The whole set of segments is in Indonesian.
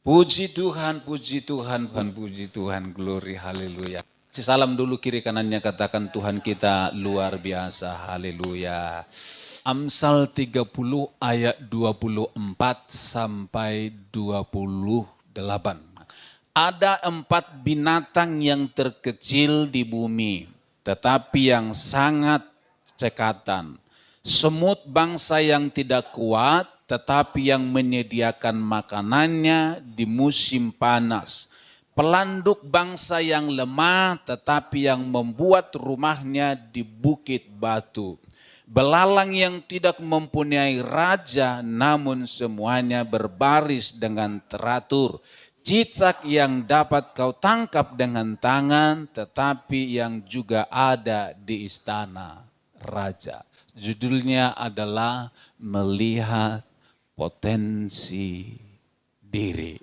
Puji Tuhan, puji Tuhan, glory, haleluya. Salam dulu kiri kanannya, katakan Tuhan kita luar biasa, haleluya. Amsal 30 ayat 24 sampai 28. Ada 4 binatang yang terkecil di bumi, tetapi yang sangat cekatan. Semut bangsa yang tidak kuat, tetapi yang menyediakan makanannya di musim panas. Pelanduk bangsa yang lemah, tetapi yang membuat rumahnya di bukit batu. Belalang yang tidak mempunyai raja, namun semuanya berbaris dengan teratur. Cicak yang dapat kau tangkap dengan tangan, tetapi yang juga ada di istana raja. Judulnya adalah melihat potensi diri.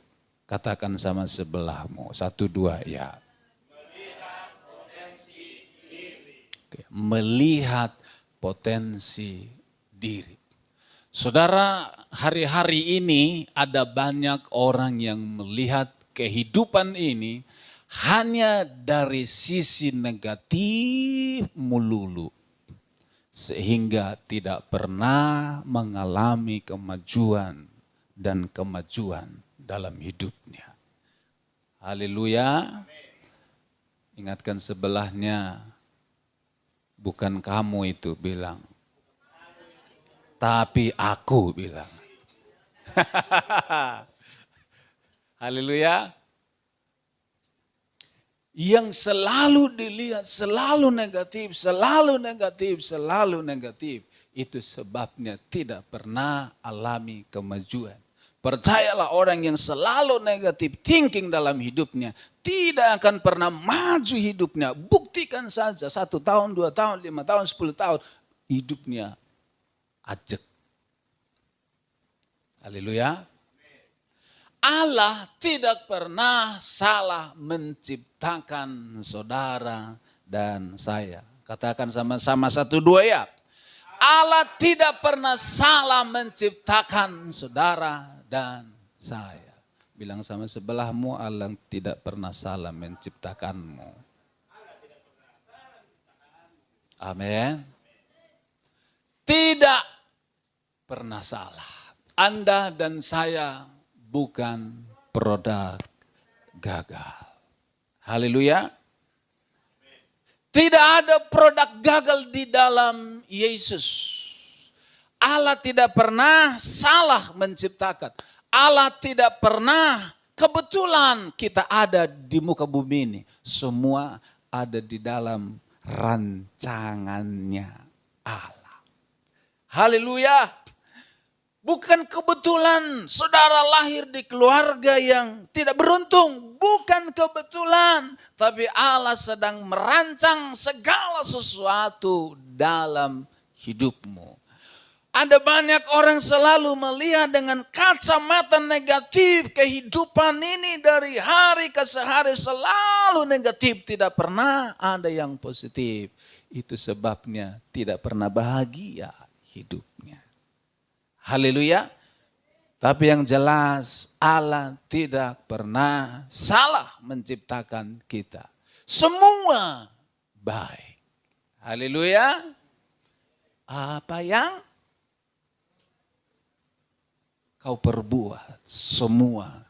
Katakan sama sebelahmu, 1, 2 ya. Melihat potensi diri. Oke. Melihat potensi diri. Saudara, hari-hari ini ada banyak orang yang melihat kehidupan ini hanya dari sisi negatif melulu. Sehingga tidak pernah mengalami kemajuan dan kemajuan dalam hidupnya. Haleluya. Ingatkan sebelahnya, bukan kamu itu bilang, tapi aku bilang. Haleluya. Yang selalu dilihat, selalu negatif, itu sebabnya tidak pernah alami kemajuan. Percayalah, orang yang selalu negatif thinking dalam hidupnya tidak akan pernah maju hidupnya. Buktikan saja 1 tahun, 2 tahun, 5 tahun, 10 tahun hidupnya ajek. Haleluya. Allah tidak pernah salah menciptakan saudara dan saya. Katakan sama-sama 1, 2 ya. Allah tidak pernah salah menciptakan saudara dan saya. Bilang sama sebelahmu, Allah tidak pernah salah menciptakanmu. Amin. Tidak pernah salah. Anda dan saya bukan produk gagal. Haleluya. Tidak ada produk gagal di dalam Yesus. Allah tidak pernah salah menciptakan. Allah tidak pernah kebetulan kita ada di muka bumi ini. Semua ada di dalam rancangannya Allah. Haleluya. Bukan kebetulan saudara lahir di keluarga yang tidak beruntung. Bukan kebetulan. Tapi Allah sedang merancang segala sesuatu dalam hidupmu. Ada banyak orang selalu melihat dengan kacamata negatif kehidupan ini dari hari ke hari selalu negatif. Tidak pernah ada yang positif. Itu sebabnya tidak pernah bahagia hidupnya. Haleluya. Tapi yang jelas Allah tidak pernah salah menciptakan kita. Semua baik. Haleluya. Apa yang kau perbuat semua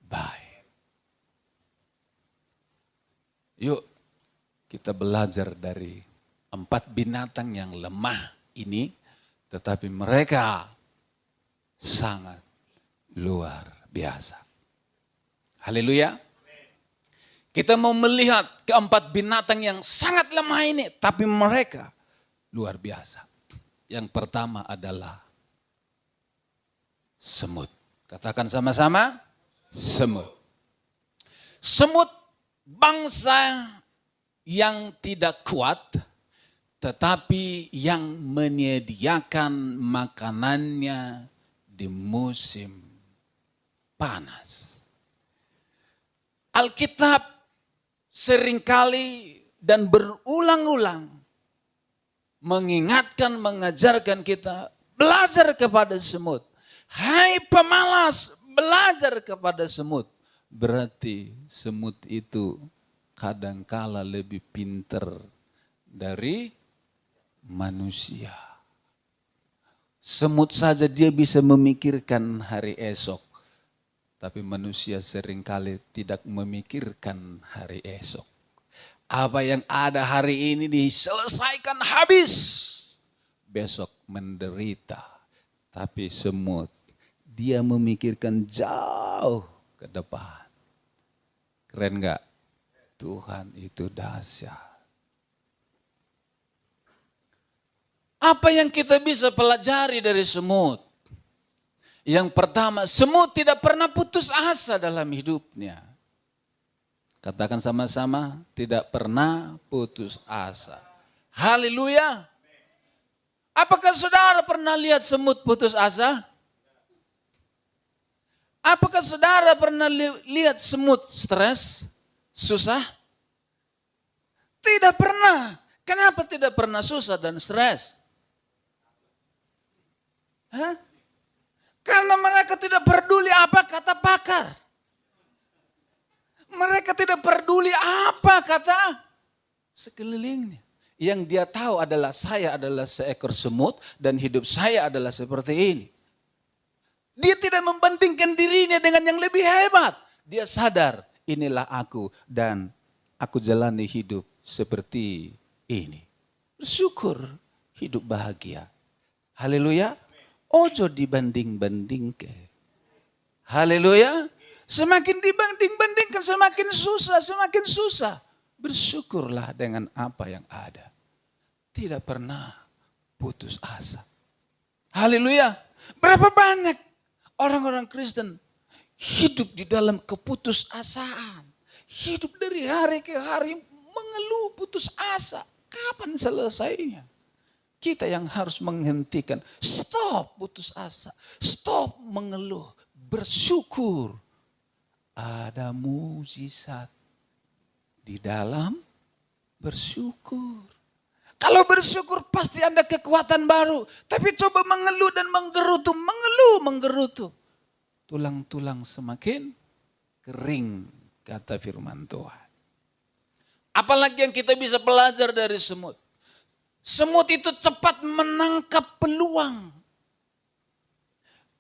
baik. Yuk kita belajar dari 4 binatang yang lemah ini. Tetapi mereka sangat luar biasa. Haleluya. Kita mau melihat ke-4 binatang yang sangat lemah ini. Tapi mereka luar biasa. Yang pertama adalah semut. Katakan sama-sama, semut. Semut bangsa yang tidak kuat, tetapi yang menyediakan makanannya di musim panas. Alkitab seringkali dan berulang-ulang mengingatkan, mengajarkan kita belajar kepada semut. Hai pemalas, belajar kepada semut, berarti semut itu kadangkala lebih pintar dari manusia. Semut saja dia bisa memikirkan hari esok. Tapi manusia seringkali tidak memikirkan hari esok. Apa yang ada hari ini diselesaikan habis. Besok menderita. Tapi semut, dia memikirkan jauh ke depan. Keren gak? Tuhan itu dahsyat. Apa yang kita bisa pelajari dari semut? Yang pertama, semut tidak pernah putus asa dalam hidupnya. Katakan sama-sama, tidak pernah putus asa. Haleluya. Apakah saudara pernah lihat semut putus asa? Apakah saudara pernah lihat semut stres, susah? Tidak pernah. Kenapa tidak pernah susah dan stres? Hah? Karena mereka tidak peduli apa kata pakar. Mereka tidak peduli apa kata sekelilingnya. Yang dia tahu adalah saya adalah seekor semut dan hidup saya adalah seperti ini. Dia tidak membandingkan dirinya dengan yang lebih hebat. Dia sadar inilah aku dan aku jalani hidup seperti ini. Bersyukur hidup bahagia. Haleluya. Ojo dibanding-bandingkan. Haleluya. Semakin dibanding-bandingkan semakin susah. Bersyukurlah dengan apa yang ada. Tidak pernah putus asa. Haleluya. Berapa banyak orang-orang Kristen hidup di dalam keputusasaan. Hidup dari hari ke hari mengeluh putus asa. Kapan selesainya? Kita yang harus menghentikan. Stop putus asa. Stop mengeluh. Bersyukur. Ada mujizat di dalam bersyukur. Kalau bersyukur pasti ada kekuatan baru. Tapi coba mengeluh dan menggerutu. Menggerutu. Tulang-tulang semakin kering. Kata firman Tuhan. Apalagi yang kita bisa belajar dari semut. Semut itu cepat menangkap peluang.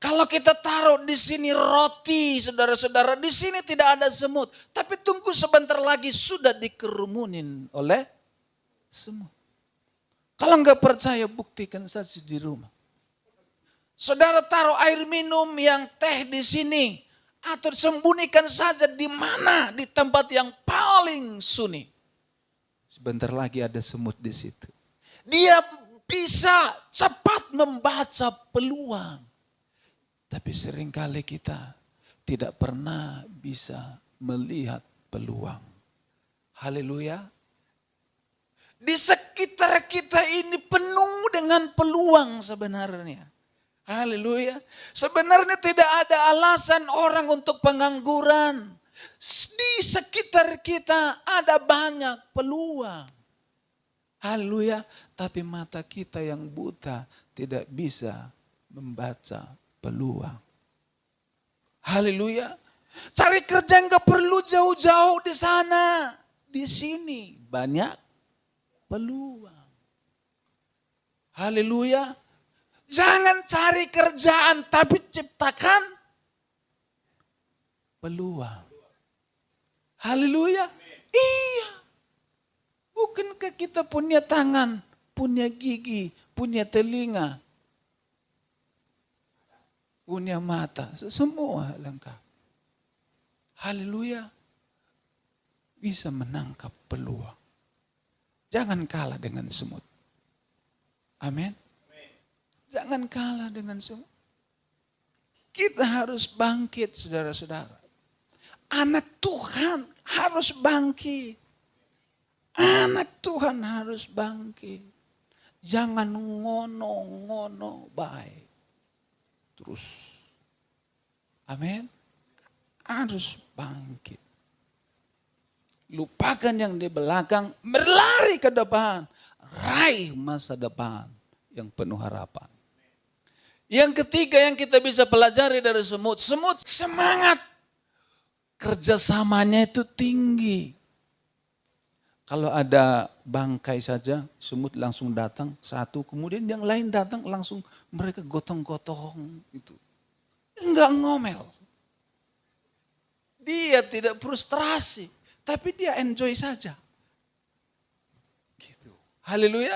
Kalau kita taruh di sini roti, saudara-saudara, di sini tidak ada semut. Tapi tunggu sebentar lagi sudah dikerumunin oleh semut. Kalau enggak percaya, buktikan saja di rumah. Saudara taruh air minum yang teh di sini. Atau sembunyikan saja di mana, di tempat yang paling sunyi. Sebentar lagi ada semut di situ. Dia bisa cepat membaca peluang. Tapi seringkali kita tidak pernah bisa melihat peluang. Haleluya. Di sekitar kita ini penuh dengan peluang sebenarnya. Haleluya. Sebenarnya tidak ada alasan orang untuk pengangguran. Di sekitar kita ada banyak peluang. Haleluya, tapi mata kita yang buta tidak bisa membaca peluang. Haleluya. Cari kerja enggak perlu jauh-jauh di sana. Di sini banyak peluang. Haleluya. Jangan cari kerjaan tapi ciptakan peluang. Haleluya. Iya. Bukankah kita punya tangan, punya gigi, punya telinga, punya mata, semua lengkap. Haleluya. Bisa menangkap peluang. Jangan kalah dengan semut. Amin. Jangan kalah dengan semut. Kita harus bangkit, saudara-saudara. Anak Tuhan harus bangkit. Anak Tuhan harus bangkit. Jangan ngono-ngono baik. Terus. Amin. Harus bangkit. Lupakan yang di belakang. Berlari ke depan. Raih masa depan yang penuh harapan. Yang ketiga yang kita bisa pelajari dari semut. Semut semangat. Kerjasamanya itu tinggi. Kalau ada bangkai saja, semut langsung datang satu, kemudian yang lain datang langsung mereka gotong-gotong itu. Enggak ngomel. Dia tidak frustrasi, tapi dia enjoy saja. Gitu. Haleluya.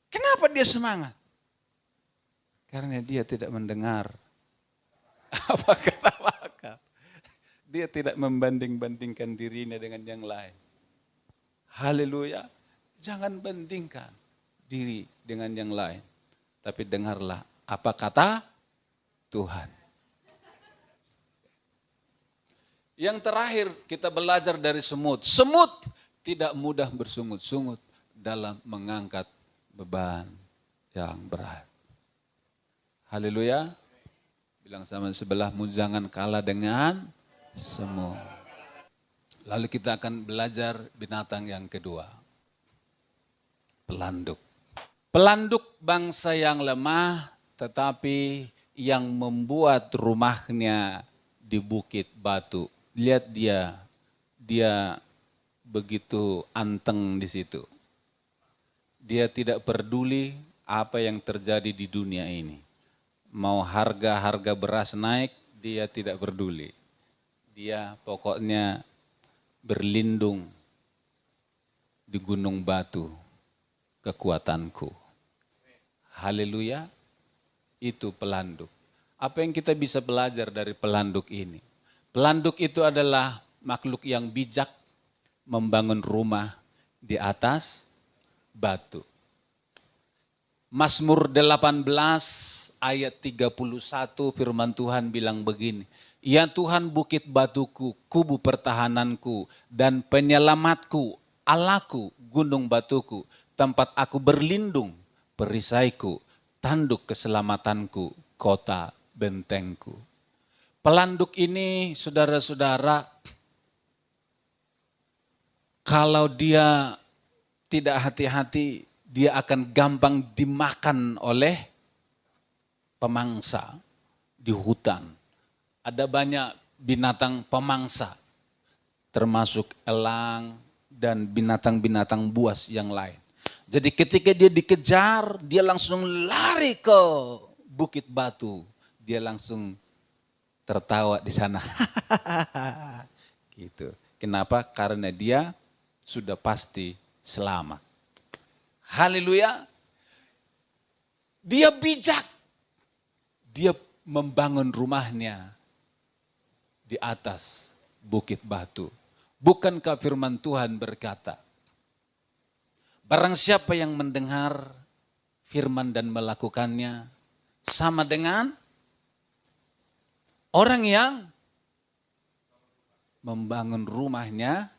Kenapa dia semangat? Karena dia tidak mendengar apa kata pakar. Dia tidak membanding-bandingkan dirinya dengan yang lain. Haleluya. Jangan bandingkan diri dengan yang lain. Tapi dengarlah apa kata Tuhan. Yang terakhir kita belajar dari semut. Semut tidak mudah bersungut-sungut dalam mengangkat beban yang berat. Haleluya. Bilang sama sebelahmu jangan kalah dengan semut. Lalu kita akan belajar binatang yang kedua. Pelanduk. Pelanduk bangsa yang lemah tetapi yang membuat rumahnya di bukit batu. Lihat dia begitu anteng di situ. Dia tidak peduli apa yang terjadi di dunia ini. Mau harga beras naik, dia tidak peduli. Dia pokoknya berlindung di gunung batu kekuatanku. Haleluya, itu pelanduk. Apa yang kita bisa belajar dari pelanduk ini? Pelanduk itu adalah makhluk yang bijak membangun rumah di atas batu. Mazmur 18 ayat 31 firman Tuhan bilang begini. Ya Tuhan bukit batuku, kubu pertahananku, dan penyelamatku, Allahku, gunung batuku, tempat aku berlindung, perisaiku, tanduk keselamatanku, kota bentengku. Pelanduk ini saudara-saudara, kalau dia tidak hati-hati, dia akan gampang dimakan oleh pemangsa di hutan. Ada banyak binatang pemangsa, termasuk elang dan binatang-binatang buas yang lain. Jadi ketika dia dikejar, dia langsung lari ke bukit batu. Dia langsung tertawa di sana. Gitu. Kenapa? Karena dia sudah pasti selamat. Haleluya. Dia bijak. Dia membangun rumahnya di atas bukit batu. Bukankah firman Tuhan berkata, barang siapa yang mendengar firman dan melakukannya sama dengan orang yang membangun rumahnya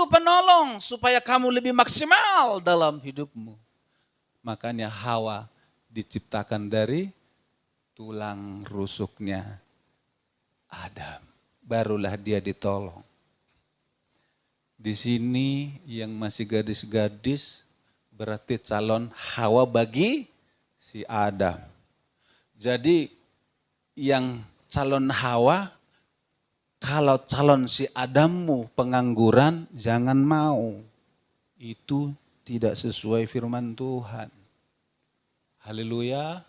butuh penolong supaya kamu lebih maksimal dalam hidupmu. Makanya Hawa diciptakan dari tulang rusuknya Adam. Barulah dia ditolong. Di sini yang masih gadis-gadis berarti calon Hawa bagi si Adam. Jadi yang calon Hawa, kalau calon si Adammu pengangguran, jangan mau. Itu tidak sesuai firman Tuhan. Haleluya.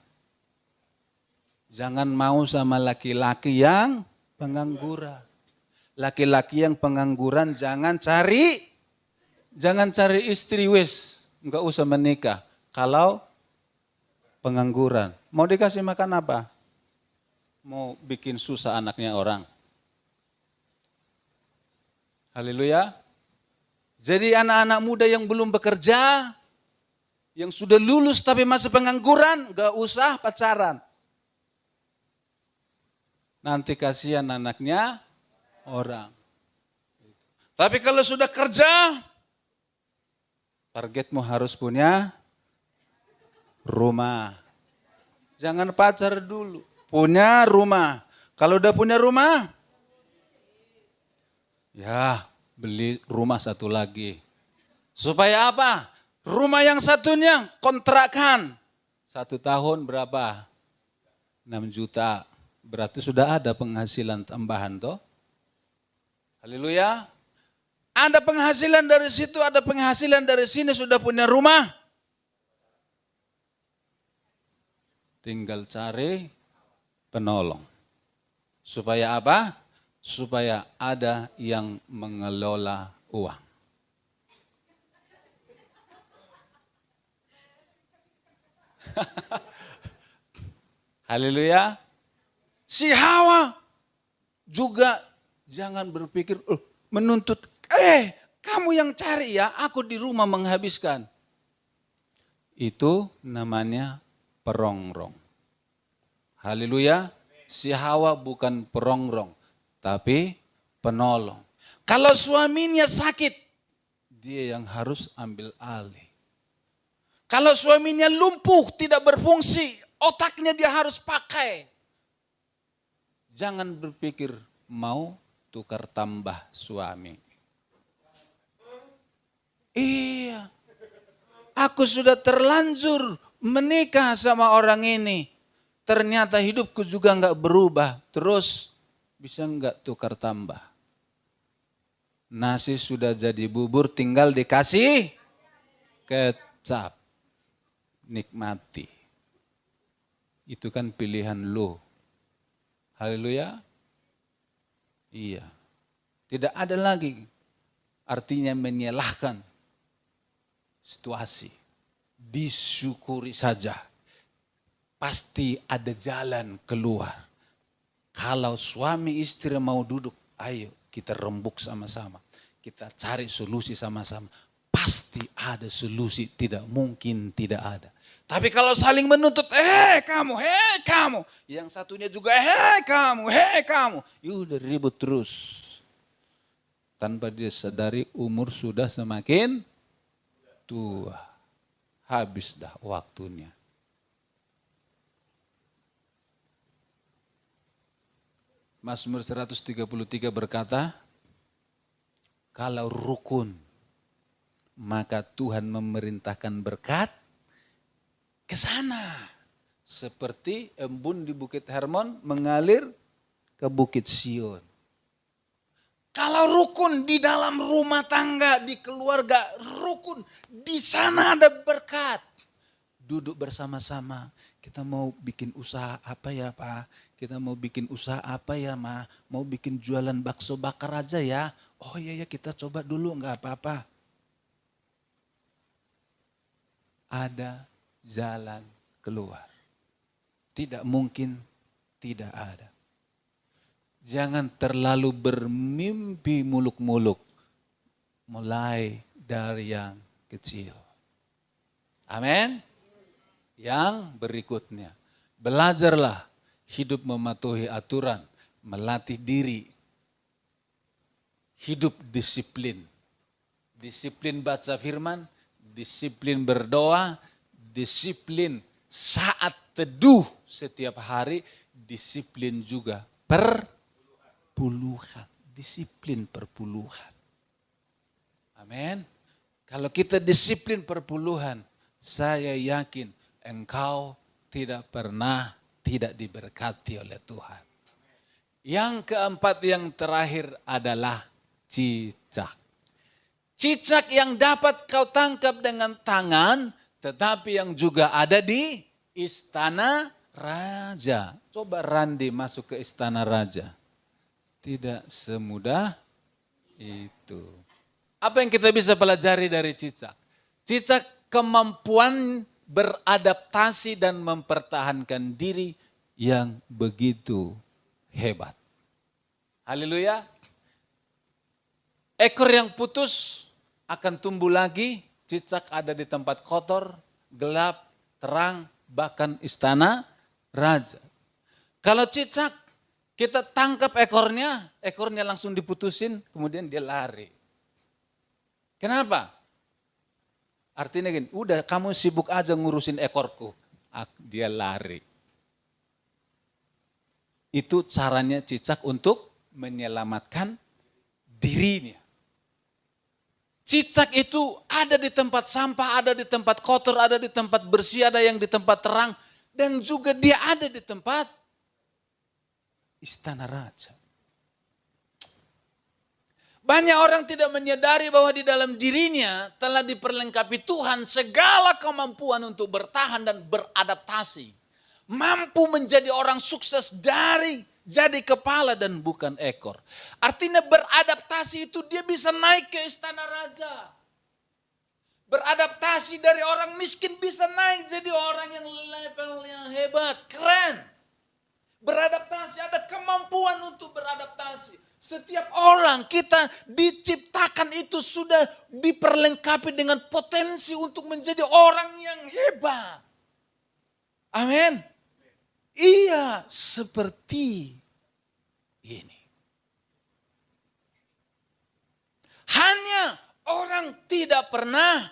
Jangan mau sama laki-laki yang pengangguran. Laki-laki yang pengangguran jangan cari istri wis. Enggak usah menikah. Kalau pengangguran. Mau dikasih makan apa? Mau bikin susah anaknya orang. Haleluya. Jadi anak-anak muda yang belum bekerja, yang sudah lulus tapi masih pengangguran, gak usah pacaran. Nanti kasihan anaknya orang. Tapi kalau sudah kerja, targetmu harus punya rumah. Jangan pacar dulu, punya rumah. Kalau udah punya rumah, ya beli rumah satu lagi. Supaya apa? Rumah yang satunya kontrakan. 1 tahun berapa? 6 juta. Berarti sudah ada penghasilan tambahan toh. Haleluya. Ada penghasilan dari situ, ada penghasilan dari sini, sudah punya rumah. Tinggal cari penolong. Supaya apa? Supaya ada yang mengelola uang. Haleluya. Si Hawa juga jangan berpikir menuntut, kamu yang cari ya, aku di rumah menghabiskan. Itu namanya perongrong. Haleluya. Si Hawa bukan perongrong, tapi penolong. Kalau suaminya sakit, dia yang harus ambil alih. Kalau suaminya lumpuh, tidak berfungsi, otaknya dia harus pakai. Jangan berpikir mau tukar tambah suami. Iya, aku sudah terlanjur menikah sama orang ini. Ternyata hidupku juga enggak berubah. Terus bisa enggak tukar tambah? Nasi sudah jadi bubur, tinggal dikasih kecap. Nikmati. Itu kan pilihan lo. Haleluya. Iya. Tidak ada lagi artinya menyalahkan situasi. Disyukuri saja. Pasti ada jalan keluar. Kalau suami istri mau duduk, ayo kita rembuk sama-sama. Kita cari solusi sama-sama. Pasti ada solusi, tidak mungkin tidak ada. Tapi kalau saling menuntut, kamu, kamu. Yang satunya juga, kamu, kamu. Udah ribut terus. Tanpa dia sadari umur sudah semakin tua. Habis dah waktunya. Mazmur 133 berkata, kalau rukun, maka Tuhan memerintahkan berkat ke sana. Seperti embun di Bukit Hermon mengalir ke Bukit Sion. Kalau rukun di dalam rumah tangga, di keluarga, rukun, di sana ada berkat. Duduk bersama-sama, kita mau bikin usaha apa ya Pak? Kita mau bikin usaha apa ya Ma? Mau bikin jualan bakso bakar aja ya? Oh iya kita coba dulu, enggak apa-apa. Ada jalan keluar. Tidak mungkin tidak ada. Jangan terlalu bermimpi muluk-muluk. Mulai dari yang kecil. Amin. Yang berikutnya. Belajarlah hidup mematuhi aturan. Melatih diri. Hidup disiplin. Disiplin baca firman, disiplin berdoa, disiplin saat teduh setiap hari, disiplin juga perpuluhan. Disiplin perpuluhan. Amin. Kalau kita disiplin perpuluhan, saya yakin engkau tidak pernah tidak diberkati oleh Tuhan. Yang keempat, yang terakhir adalah cicak. Cicak yang dapat kau tangkap dengan tangan, tetapi yang juga ada di istana raja. Coba Randi masuk ke istana raja. Tidak semudah itu. Apa yang kita bisa pelajari dari cicak? Cicak kemampuan beradaptasi dan mempertahankan diri yang begitu hebat. Haleluya. Ekor yang putus akan tumbuh lagi, cicak ada di tempat kotor, gelap, terang, bahkan istana raja. Kalau cicak kita tangkap ekornya langsung diputusin, kemudian dia lari. Kenapa? Artinya gini, udah kamu sibuk aja ngurusin ekorku, dia lari. Itu caranya cicak untuk menyelamatkan dirinya. Cicak itu ada di tempat sampah, ada di tempat kotor, ada di tempat bersih, ada yang di tempat terang. Dan juga dia ada di tempat istana raja. Banyak orang tidak menyadari bahwa di dalam dirinya telah diperlengkapi Tuhan segala kemampuan untuk bertahan dan beradaptasi. Mampu menjadi orang sukses dari jadi kepala dan bukan ekor. Artinya beradaptasi itu dia bisa naik ke istana raja. Beradaptasi dari orang miskin bisa naik jadi orang yang level yang hebat, keren. Beradaptasi, ada kemampuan untuk beradaptasi. Setiap orang kita diciptakan itu sudah diperlengkapi dengan potensi untuk menjadi orang yang hebat. Amin. Iya, seperti ini. Hanya orang tidak pernah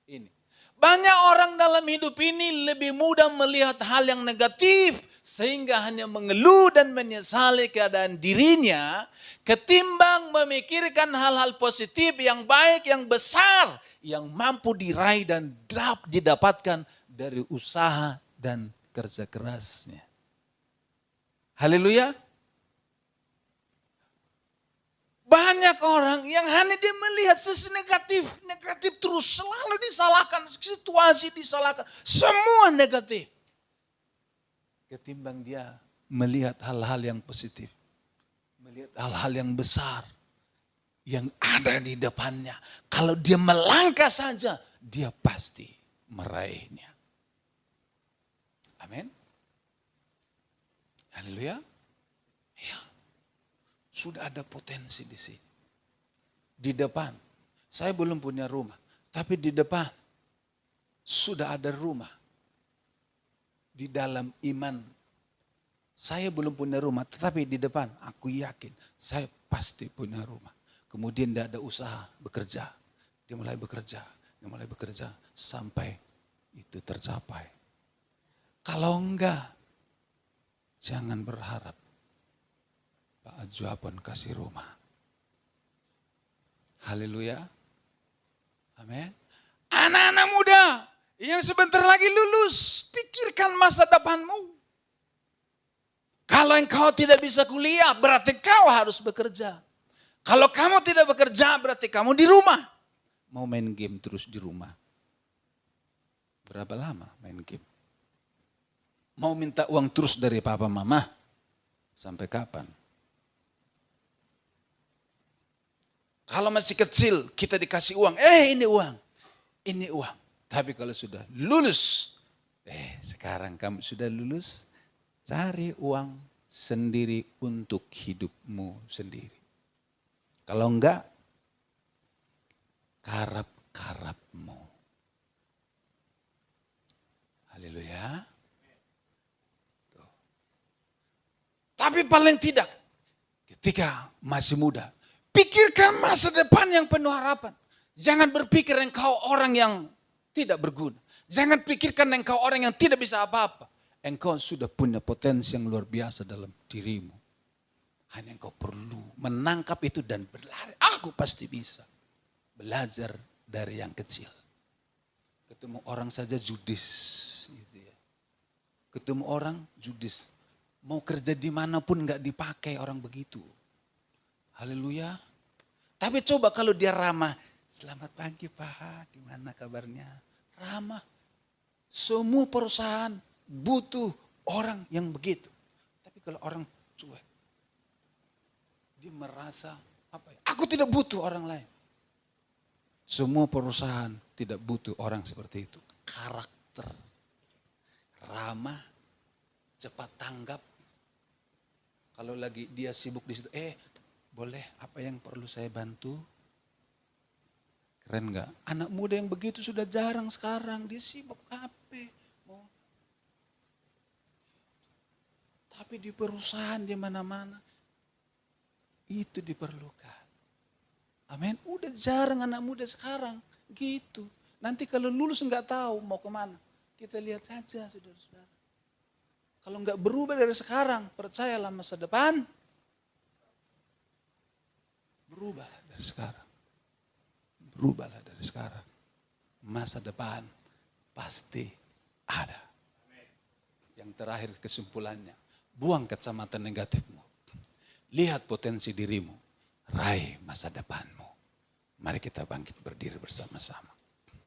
ini. Banyak orang dalam hidup ini lebih mudah melihat hal yang negatif sehingga hanya mengeluh dan menyesali keadaan dirinya ketimbang memikirkan hal-hal positif yang baik, yang besar, yang mampu diraih dan didapatkan dari usaha dan kerja kerasnya. Haleluya. Banyak orang yang hanya dia melihat sisi negatif terus, selalu disalahkan, situasi disalahkan, semua negatif. Ketimbang dia melihat hal-hal yang positif, melihat hal-hal yang besar yang ada di depannya. Kalau dia melangkah saja, dia pasti meraihnya. Amin. Haleluya. Ya. Sudah ada potensi di sini. Di depan. Saya belum punya rumah. Tapi di depan. Sudah ada rumah. Di dalam iman. Saya belum punya rumah. Tetapi di depan. Aku yakin. Saya pasti punya rumah. Kemudian dia ada usaha. Bekerja. Dia mulai bekerja. Dia mulai bekerja. Sampai itu tercapai. Kalau enggak. Jangan berharap. Pak Ajuapan kasih rumah. Haleluya. Amin. Anak-anak muda yang sebentar lagi lulus, pikirkan masa depanmu. Kalau engkau tidak bisa kuliah, berarti kau harus bekerja. Kalau kamu tidak bekerja, berarti kamu di rumah. Mau main game terus di rumah. Berapa lama main game? Mau minta uang terus dari papa mama? Sampai kapan? Kalau masih kecil kita dikasih uang, ini uang, ini uang. Tapi kalau sudah lulus, sekarang kamu sudah lulus, cari uang sendiri untuk hidupmu sendiri. Kalau enggak, karap-karapmu. Haleluya. Tuh. Tapi paling tidak, ketika masih muda, pikirkan masa depan yang penuh harapan. Jangan berpikir engkau orang yang tidak berguna. Jangan pikirkan engkau orang yang tidak bisa apa-apa. Engkau sudah punya potensi yang luar biasa dalam dirimu. Hanya engkau perlu menangkap itu dan berlari. Aku pasti bisa. Belajar dari yang kecil. Ketemu orang saja judis. Gitu ya. Ketemu orang judis. Mau kerja dimanapun gak dipakai orang begitu. Haleluya. Tapi coba kalau dia ramah. Selamat pagi Pak, gimana kabarnya? Ramah. Semua perusahaan butuh orang yang begitu. Tapi kalau orang cuek. Dia merasa, aku tidak butuh orang lain. Semua perusahaan tidak butuh orang seperti itu. Karakter. Ramah. Cepat tanggap. Kalau lagi dia sibuk di situ, boleh apa yang perlu saya bantu? Keren gak? Anak muda yang begitu sudah jarang sekarang, dia sibuk HP. Tapi di perusahaan di mana-mana, itu diperlukan. Amin. Udah jarang anak muda sekarang, gitu. Nanti kalau lulus nggak tahu mau kemana, kita lihat saja saudara-saudara. Kalau nggak berubah dari sekarang, percayalah masa depan berubahlah dari sekarang. Berubahlah dari sekarang. Masa depan pasti ada. Yang terakhir kesimpulannya, buang kacamata negatifmu. Lihat potensi dirimu, raih masa depanmu. Mari kita bangkit berdiri bersama-sama.